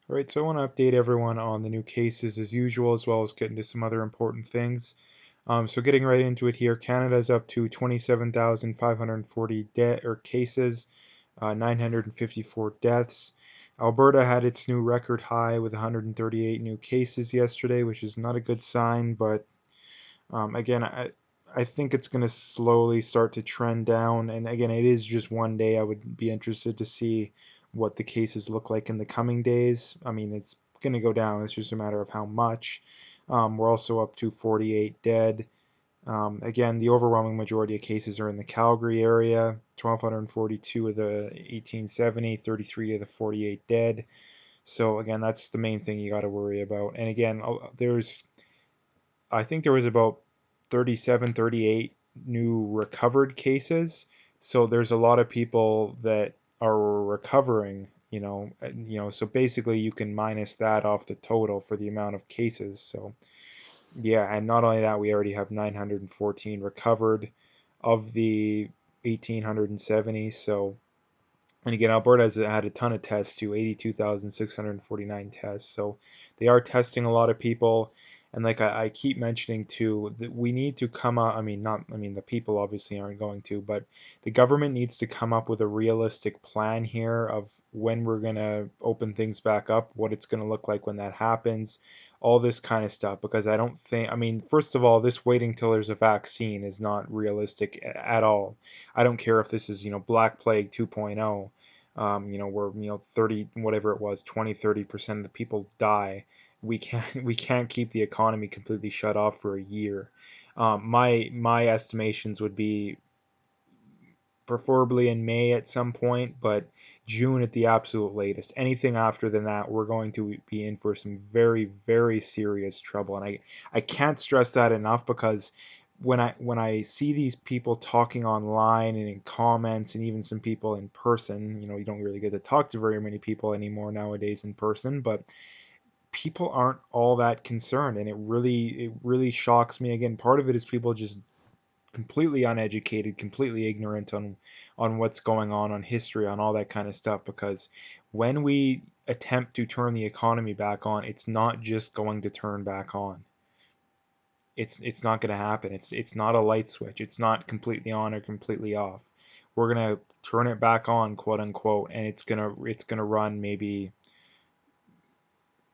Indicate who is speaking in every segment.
Speaker 1: All right, so I want to update everyone on the new cases as usual, as well as get into some other important things. So getting right into it here, Canada's up to 27,540 cases, 954 deaths. Alberta had its new record high with 138 new cases yesterday, which is not a good sign, but again, I think it's going to slowly start to trend down. And again, it is just one day. I would be interested to see what the cases look like in the coming days. I mean, it's going to go down. It's just a matter of how much. We're also up to 48 dead. Again, the overwhelming majority of cases are in the Calgary area. 1,242 of the 1870, 33 of the 48 dead. So again, that's the main thing you got to worry about. And again, I think there was about 37, 38 new recovered cases. So there's a lot of people that are recovering, so basically you can minus that off the total for the amount of cases. So yeah, and not only that, we already have 914 recovered of the 1870. So, and again, Alberta has had a ton of tests too, 82,649 tests. So they are testing a lot of people. And like I keep mentioning too, that we need to come up, I mean, the people obviously aren't going to, but the government needs to come up with a realistic plan here of when we're going to open things back up, what it's going to look like when that happens, all this kind of stuff. Because I don't think, I mean, first of all, this waiting till there's a vaccine is not realistic at all. I don't care if this is, Black Plague 2.0, where, 30, whatever it was, 20, 30% of the people die. We can't keep the economy completely shut off for a year. My estimations would be preferably in May at some point, but June at the absolute latest. Anything after than that, we're going to be in for some very, very serious trouble. And I can't stress that enough, because when I see these people talking online and in comments and even some people in person, you don't really get to talk to very many people anymore nowadays in person, but people aren't all that concerned, and it really shocks me. Again, part of it is people just completely uneducated, completely ignorant on what's going on history, on all that kind of stuff. Because when we attempt to turn the economy back on, it's not just going to turn back on. It's not going to happen. It's not a light switch. It's not completely on or completely off. We're gonna turn it back on, quote unquote, and it's gonna run maybe.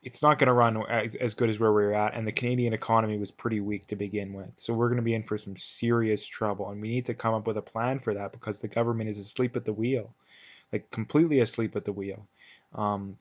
Speaker 1: It's not going to run as good as where we were at, and the Canadian economy was pretty weak to begin with. So we're going to be in for some serious trouble, and we need to come up with a plan for that, because the government is asleep at the wheel, like completely asleep at the wheel. Um,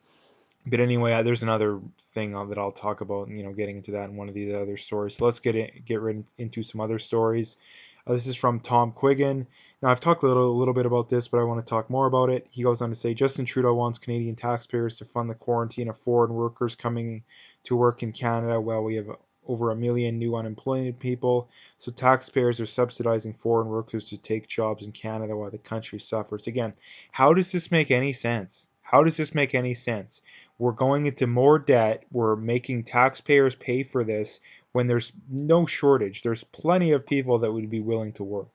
Speaker 1: but anyway, there's another thing that I'll talk about, getting into that in one of these other stories. So let's get right into some other stories. This is from Tom Quiggin. Now, I've talked a little bit about this, but I want to talk more about it. He goes on to say Justin Trudeau wants Canadian taxpayers to fund the quarantine of foreign workers coming to work in Canada while we have over a million new unemployed people. So taxpayers are subsidizing foreign workers to take jobs in Canada while the country suffers. Again, how does this make any sense? How does this make any sense? We're going into more debt. We're making taxpayers pay for this when there's no shortage. There's plenty of people that would be willing to work.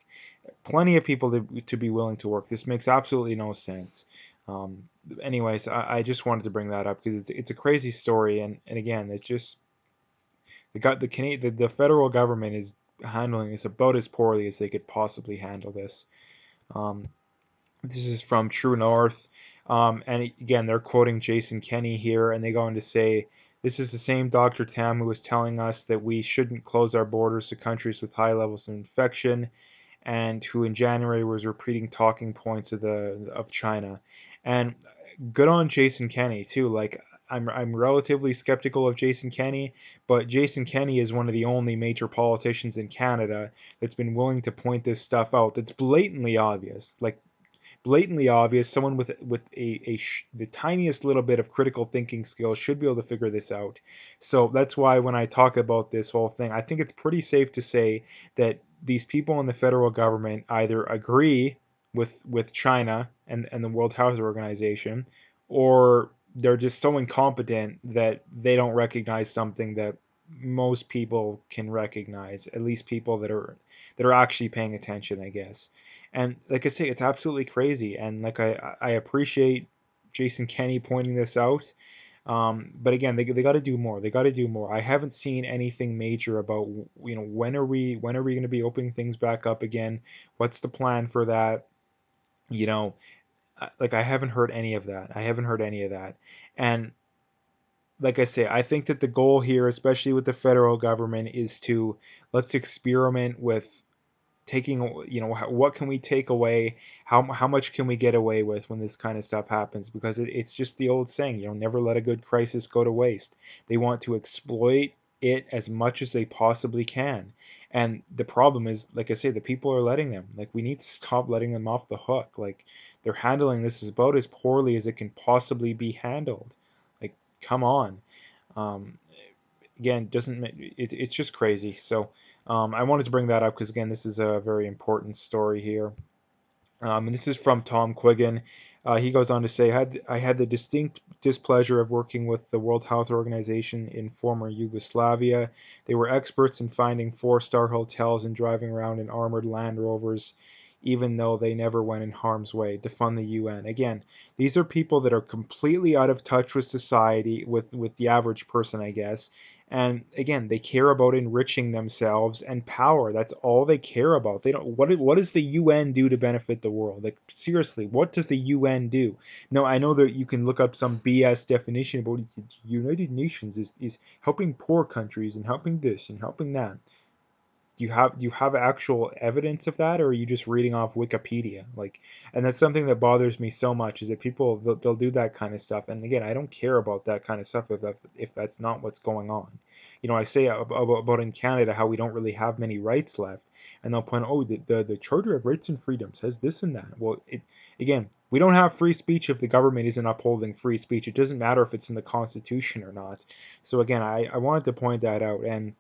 Speaker 1: Plenty of people to be willing to work. This makes absolutely no sense. Um, Anyways, I just wanted to bring that up because it's a crazy story, and again, it's just the federal government is handling this about as poorly as they could possibly handle this. Um, this is from True North. And again, they're quoting Jason Kenney here, and they go on to say, this is the same Dr. Tam who was telling us that we shouldn't close our borders to countries with high levels of infection, and who in January was repeating talking points of China. And good on Jason Kenney too. Like, I'm relatively skeptical of Jason Kenney, but Jason Kenney is one of the only major politicians in Canada that's been willing to point this stuff out that's blatantly obvious. Like, blatantly obvious, someone with the tiniest little bit of critical thinking skills should be able to figure this out. So that's why when I talk about this whole thing, I think it's pretty safe to say that these people in the federal government either agree with China and the World Health Organization, or they're just so incompetent that they don't recognize something that most people can recognize, at least people that are actually paying attention, I guess. And like I say, it's absolutely crazy. And like I appreciate Jason Kenney pointing this out. But again, they got to do more. They got to do more. I haven't seen anything major about, when are we going to be opening things back up again? What's the plan for that? You know, like I haven't heard any of that. I haven't heard any of that. And like I say, I think that the goal here, especially with the federal government, is to let's experiment with taking, what can we take away, how much can we get away with when this kind of stuff happens, because it's just the old saying, never let a good crisis go to waste. They want to exploit it as much as they possibly can, and the problem is, like I say, the people are letting them. Like, we need to stop letting them off the hook. Like, they're handling this about as poorly as it can possibly be handled. Like, come on. um, Again, doesn't it's just crazy. So I wanted to bring that up because, again, this is a very important story here. And this is from Tom Quiggin. He goes on to say, I had the distinct displeasure of working with the World Health Organization in former Yugoslavia. They were experts in finding four-star hotels and driving around in armored Land Rovers, even though they never went in harm's way to fund the UN. Again, these are people that are completely out of touch with society, with the average person, I guess. And again, they care about enriching themselves and power. That's all they care about. They don't. What does the UN do to benefit the world? Like, seriously, what does the UN do? No, I know that you can look up some BS definition about it. United Nations is helping poor countries and helping this and helping that. Do you have actual evidence of that, or are you just reading off Wikipedia? Like, and that's something that bothers me so much, is that people, they'll do that kind of stuff. And again, I don't care about that kind of stuff if that's not what's going on. I say about in Canada how we don't really have many rights left, and they'll point, oh, the Charter of Rights and Freedoms has this and that. Well, again, we don't have free speech if the government isn't upholding free speech. It doesn't matter if it's in the Constitution or not. So again, I wanted to point that out. And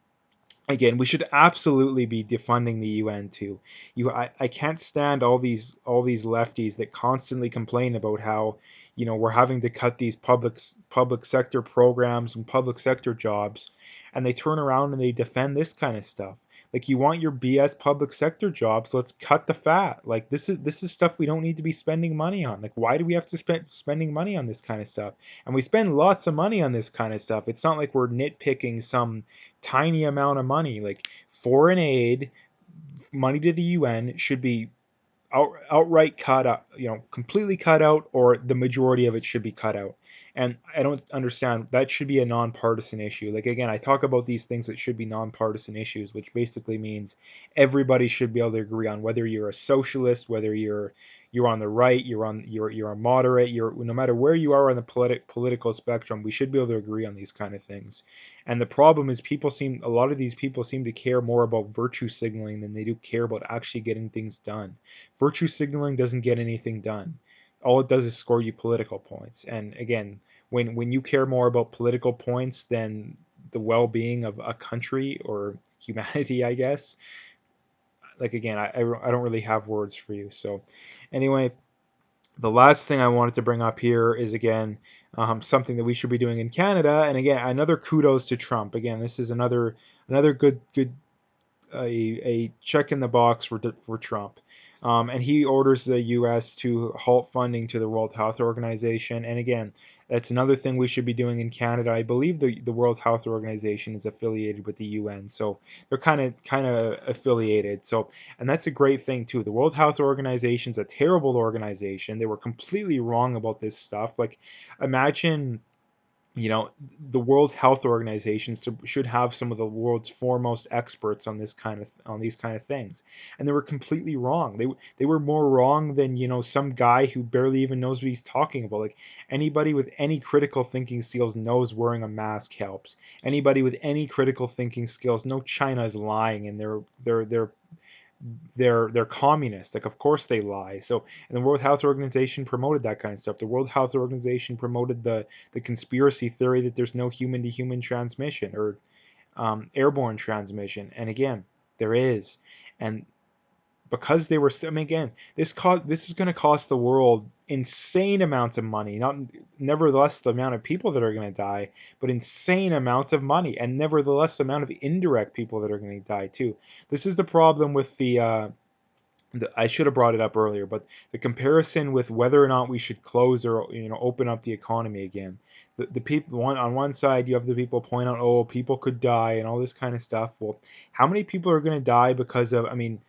Speaker 1: again, we should absolutely be defunding the UN too. I can't stand all these lefties that constantly complain about how, we're having to cut these public sector programs and public sector jobs, and they turn around and they defend this kind of stuff. Like, you want your BS public sector jobs, let's cut the fat. Like, this is stuff we don't need to be spending money on. Like, why do we have to spending money on this kind of stuff? And we spend lots of money on this kind of stuff. It's not like we're nitpicking some tiny amount of money. Like, foreign aid money to the UN should be outright cut out, completely cut out, or the majority of it should be cut out. And I don't understand, that should be a nonpartisan issue. Like, again, I talk about these things that should be nonpartisan issues, which basically means everybody should be able to agree on, whether you're a socialist, whether you're on the right, you're a moderate, no matter where you are on the political spectrum, we should be able to agree on these kind of things. And the problem is, a lot of these people seem to care more about virtue signaling than they do care about actually getting things done. Virtue signaling doesn't get anything done. All it does is score you political points. And again, when you care more about political points than the well-being of a country or humanity, I guess, like, again, I don't really have words for you. So anyway, the last thing I wanted to bring up here is, again, something that we should be doing in Canada. And again, another kudos to Trump. Again, this is another good a check in the box for Trump. And he orders the U.S. to halt funding to the World Health Organization. And again, that's another thing we should be doing in Canada. I believe the World Health Organization is affiliated with the UN, so they're kind of affiliated. So, and that's a great thing too. The World Health Organization is a terrible organization. They were completely wrong about this stuff. Like, imagine, the World Health Organization should have some of the world's foremost experts on these kind of things, and they were completely wrong. They were more wrong than, some guy who barely even knows what he's talking about. Like, anybody with any critical thinking skills knows wearing a mask helps. Anybody with any critical thinking skills know China is lying, and they're communist. Like, of course they lie. So, and the World Health Organization promoted that kind of stuff. The World Health Organization promoted the conspiracy theory that there's no human to human transmission, or airborne transmission. And again, there is. And because they were, I mean, again, this is going to cost the world insane amounts of money. Not nevertheless the amount of people that are going to die, but insane amounts of money, and nevertheless the amount of indirect people that are going to die too. This is the problem with I should have brought it up earlier, but the comparison with whether or not we should close or open up the economy again. The people on one side, you have the people point out, oh, people could die and all this kind of stuff. Well, how many people are going to die because of? I mean,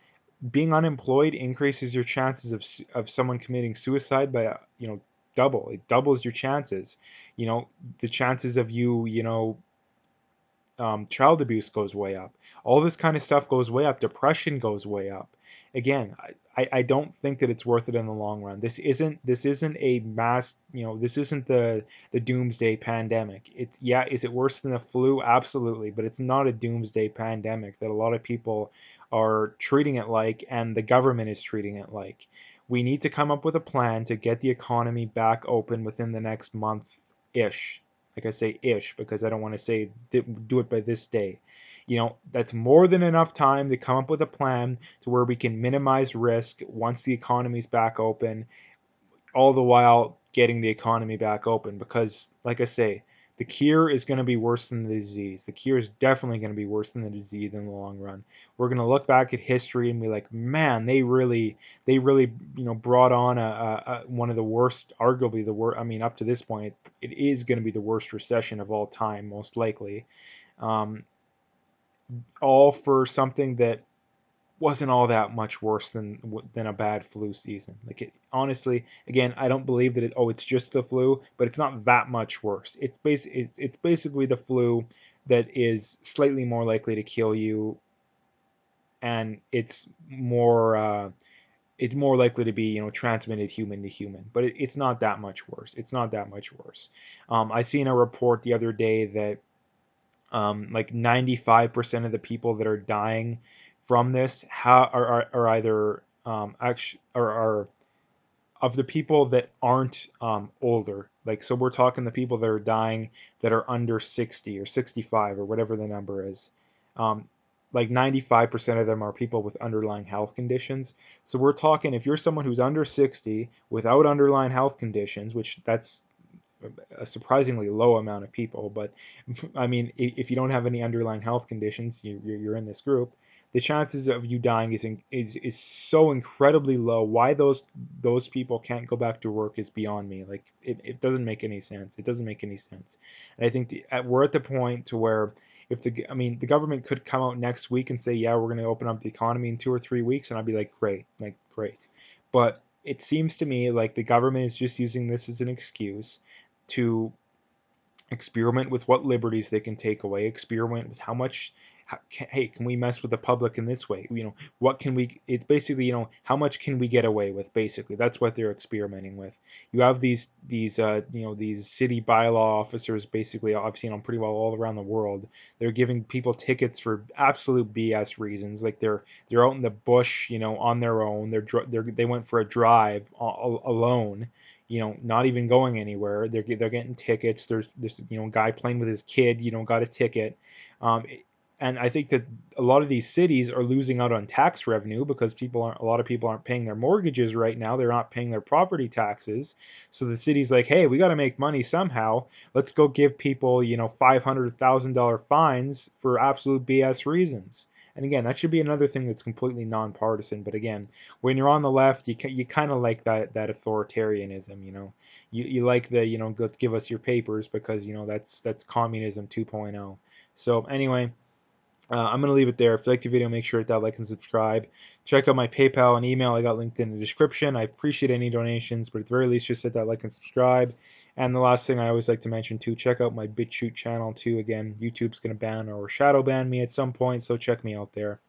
Speaker 1: being unemployed increases your chances of someone committing suicide by double. It doubles your chances. The chances of child abuse goes way up. All this kind of stuff goes way up. Depression goes way up. Again, I don't think that it's worth it in the long run. This isn't a mass, this isn't the doomsday pandemic. It's yeah, is it worse than the flu? Absolutely, but it's not a doomsday pandemic that a lot of people are treating it like, and the government is treating it like. We need to come up with a plan to get the economy back open within the next month ish. Like I say ish because I don't want to say do it by this day. That's more than enough time to come up with a plan to where we can minimize risk once the economy's back open, all the while getting the economy back open. Because, like I say, the cure is going to be worse than the disease. The cure is definitely going to be worse than the disease in the long run. We're going to look back at history and be like, man, they really, brought on one of the worst, arguably the worst. I mean, up to this point, it is going to be the worst recession of all time, most likely. Um, all for something that wasn't all that much worse than a bad flu season. Like honestly, again, I don't believe that it's just the flu, but it's not that much worse. It's basically the flu that is slightly more likely to kill you, and it's more likely to be transmitted human to human. But it's not that much worse. It's not that much worse. I seen a report the other day that like 95% of the people that are dying from this are either actually are of the people that aren't older. Like, so we're talking the people that are dying that are under 60 or 65 or whatever the number is. Um, like 95% of them are people with underlying health conditions. So we're talking if you're someone who's under 60 without underlying health conditions, which that's a surprisingly low amount of people. But I mean, if you don't have any underlying health conditions, you're in this group. The chances of you dying is so incredibly low. Why those people can't go back to work is beyond me. Like it doesn't make any sense. It doesn't make any sense. And I think we're at the point to where if I mean, the government could come out next week and say, yeah, we're going to open up the economy in 2 or 3 weeks, and I'd be like great. But it seems to me like the government is just using this as an excuse to experiment with what liberties they can take away, experiment with how much, hey, can we mess with the public in this way? What can we, it's basically, how much can we get away with, basically. That's what they're experimenting with. You have these city bylaw officers, basically, I've seen them pretty well all around the world. They're giving people tickets for absolute BS reasons. Like they're out in the bush, on their own. They went for a drive alone, not even going anywhere. They're getting tickets. There's this guy playing with his kid, got a ticket. Um, and I think that a lot of these cities are losing out on tax revenue because a lot of people aren't paying their mortgages right now. They're not paying their property taxes. So the city's like, hey, we got to make money somehow. Let's go give people, $500,000 fines for absolute BS reasons. And again, that should be another thing that's completely nonpartisan. But again, when you're on the left, you kind of like that authoritarianism. You like the let's give us your papers because that's communism 2.0. So anyway, I'm going to leave it there. If you like the video, make sure to hit that like and subscribe. Check out my PayPal and email. I got linked in the description. I appreciate any donations, but at the very least, just hit that like and subscribe. And the last thing I always like to mention too, check out my BitChute channel too. Again, YouTube's going to ban or shadow ban me at some point, so check me out there.